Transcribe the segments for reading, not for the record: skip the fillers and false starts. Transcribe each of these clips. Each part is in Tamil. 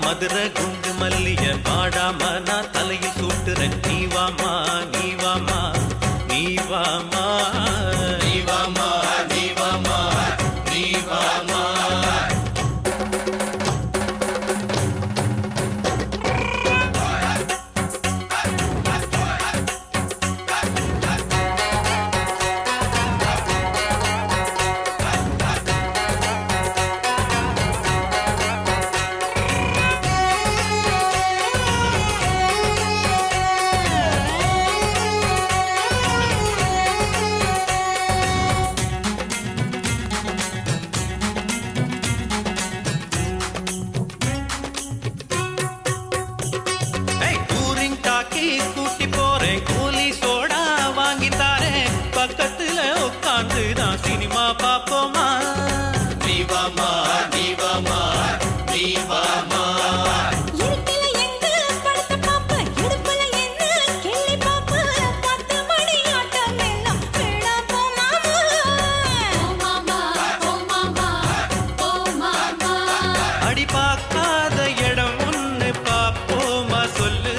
மதுரை குண்டு மல்லிய பாடாம நான் தலையில் சூட்டுறேன். நீவாமா நீவாமா நீவாமா நீவாமா நீவாமா நீவாமா. கூட்டி போறேன் கூலி சோடா வாங்கி தாரேன். பக்கத்துல உட்காந்து நான் சினிமா பாப்போமா. நீவாமா நீவாமா நீவாமா. அடி பார்க்காத இடம் ஒண்ணு பாப்போமா சொல்லு.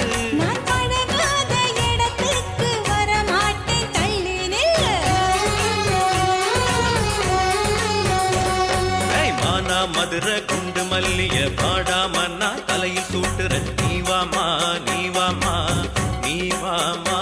மதுரை குண்டு மல்லிய பாடாமன்னா தலையில் சூட்டுற. நீவாமா நீவாமா நீவாமா.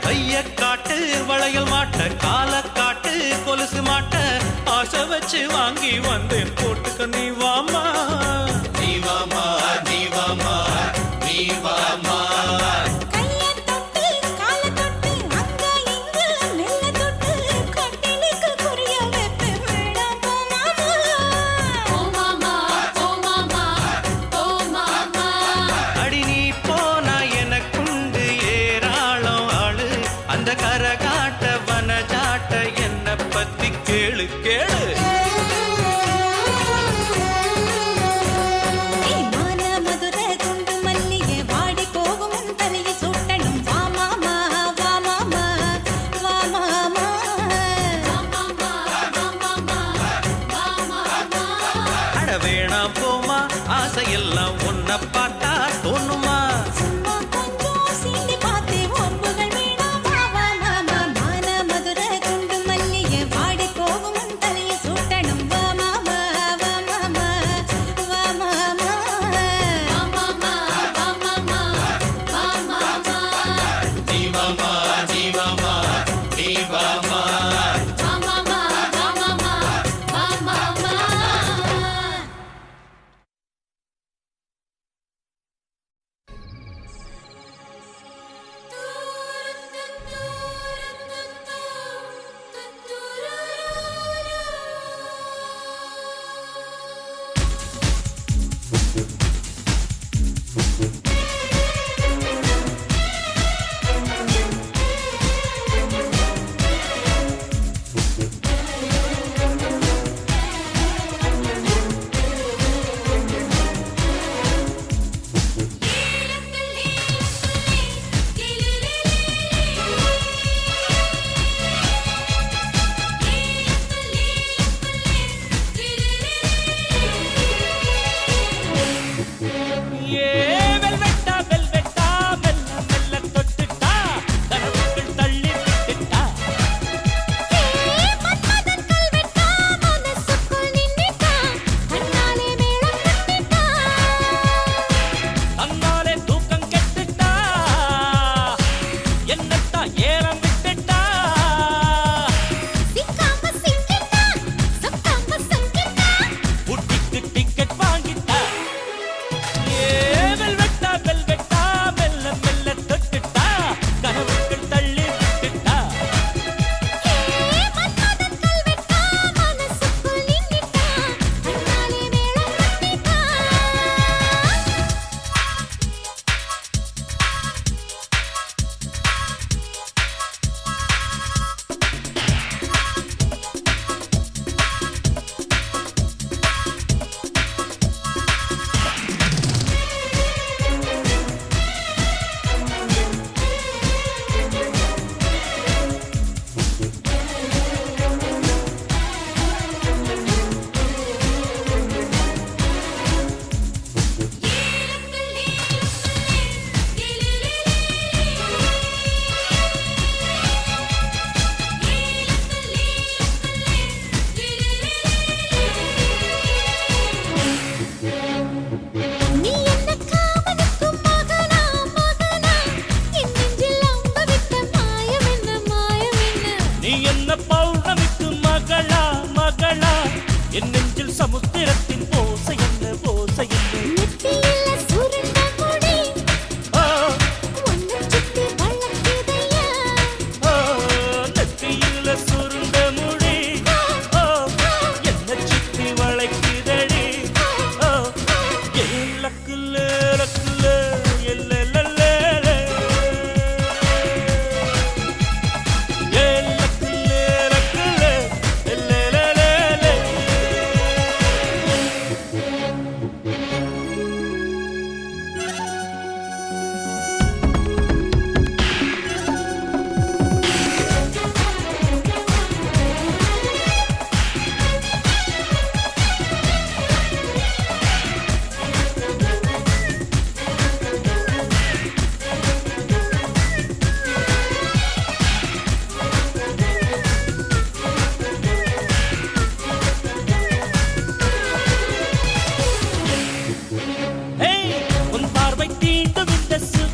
கைய காட்டு வளையல் மாட்ட, கால காட்டு கொலுசு மாட்ட, ஆசை வச்சு வாங்கி வந்தேன் போட்டுக்க. நீவாமா நீவாமா நீவாமா நீவாமா. அந்த கரகாட்ட வனஜாட்ட என்ன பத்தி கேளு கேளு. மதுரை குண்டு மல்லிகை வாடி போகும்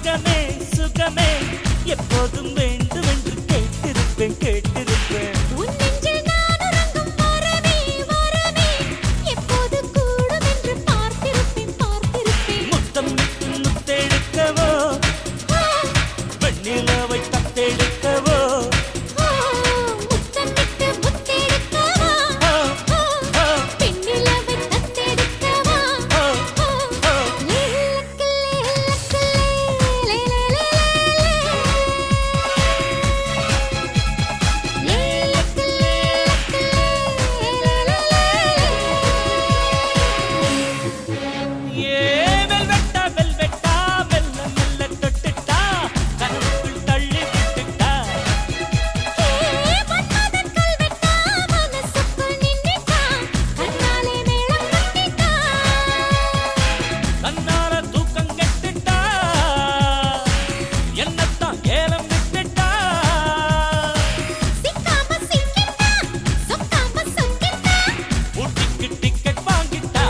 சுகமே சுகமே எப்போதும் வேண்டும் என்று கேட்டிருப்பேன் கேட்டிருப்பேன் உன் நெஞ்சில் நான் உறங்கும் வரமே வரமே எப்போது கூடும் என்று பார்த்திருப்பேன் பார்த்திருப்பேன் முத்தம் விட்டு முத்தெடுக்கவோ வெண்ணிலவை தத்தெடுக்கவோ முத்தமிட்டு முத்தெடுக்கவா பெண்ணிலவை தத்தெடுக்கவா லேலக்கு லேலக்கு லேலேலேலே லேலக்கு லேலக்கு லேலேலேலே ஏ வெல்வெட்டா வெல்வெட்டா மெல்ல மெல்ல தொட்டுட்டா கனவுக்குள் தள்ளி விட்டுட்டா மன்மதன் கல்வெட்டா மனசுக்குள் நின்னுட்டா கண்ணாலே மேளம் கட்டிட்டா கண்ணால தூக்கம் கெட்டுட்டா என்னத்தான் ஏலம் விட்டுட்டா சிக்காம சிக்கிட்டா சொக்காம சொக்கிட்டா ஊட்டிக்கு டிக்கெட் வாங்கிட்டா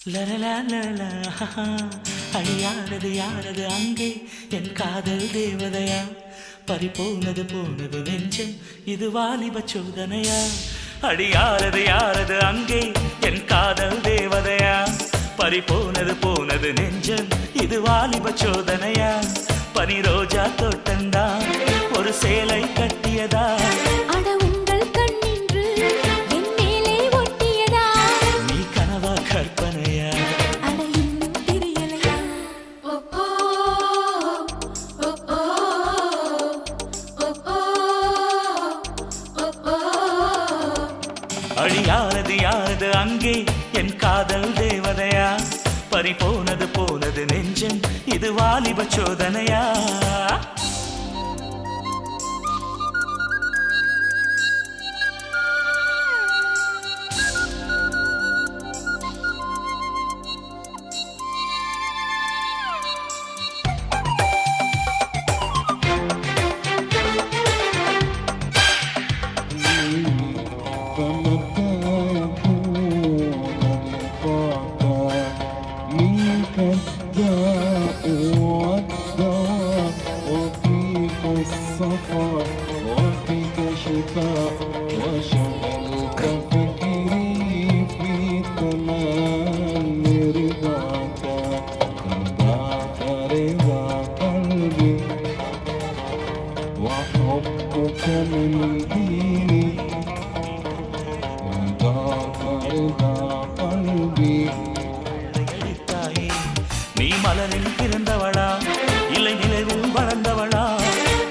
லலலலலா, அழியாரது யாரது அங்கே என் காதல் தேவதையா பறிபோனது போனது நெஞ்சம் இது வாலிப சோதனையா அடியாரது யாரது அங்கே என் காதல் தேவதையா பறிபோனது போனது நெஞ்சம் இது வாலிப சோதனையா பனி ரோஜா தோட்டந்தான் ஒரு சேலை கட்டியதா அட உங்கள் கண்ணின்று என் மேலே ஒட்டியதா நீ கனவா கற்பனையா அட இன்னும் தெரியலையா அழியாரது யாரது அங்கே என் காதல் தேவதையா பறிபோனது போனது நெஞ்சம் இது வாலிப சோதனையா السفر وفيك شفاء وشغلت فكري في تمام رضاك رضاك رضا قلبي وحبك من ديني رضاك رضا قلبي எழுத்தாயே நீ மலரில் பிறந்தவளா இல்லை நிலவில் வளர்ந்தவளா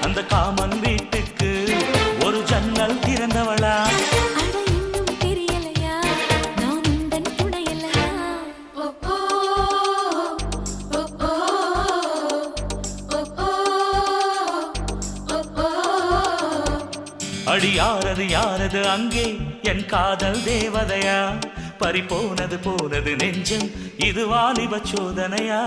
அந்த காமன் வீட்டுக்கு ஒரு ஜன்னல் திறந்தவளா அட இன்னும் தெரியலையா நான் உந்தன் துணையல்லையா அடி யாரது யாரது அங்கே என் காதல் தேவதையா பறிபோனது போனது நெஞ்சம் இது வாலிப சோதனையா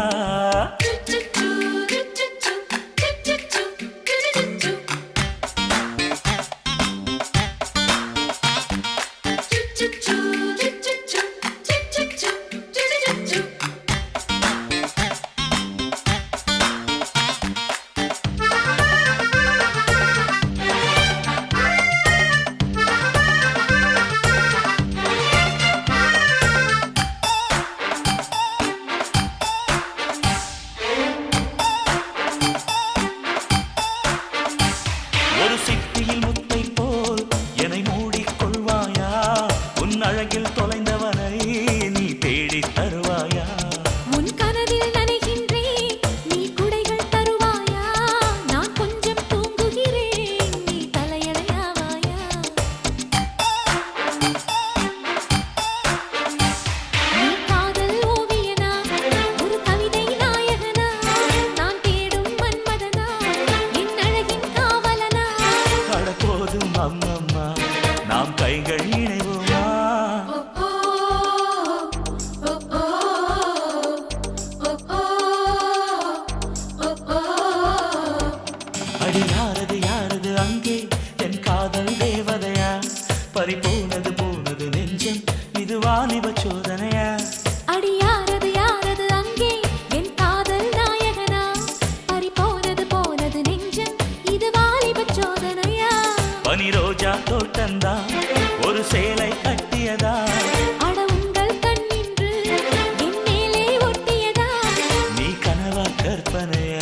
அம்மம்மா நாம் கைகள் இணைவோமா அடி யாரது யாரது அங்கே என் காதல் தேவதையா பறிபோனது போனது நெஞ்சம் இது வாலிப சோதனையா அடி யாரது யாரது அங்கே என் காதல் நாயகனா பறிபோனது போனது நெஞ்சம் இது வாலிப சோதனையா பனி ரோஜா தோட்டந்தா ஒரு சேலை கட்டியதா அட உங்கள் கண்ணின்று என் மேலே ஒட்டியதா நீ கனவா கற்பனையா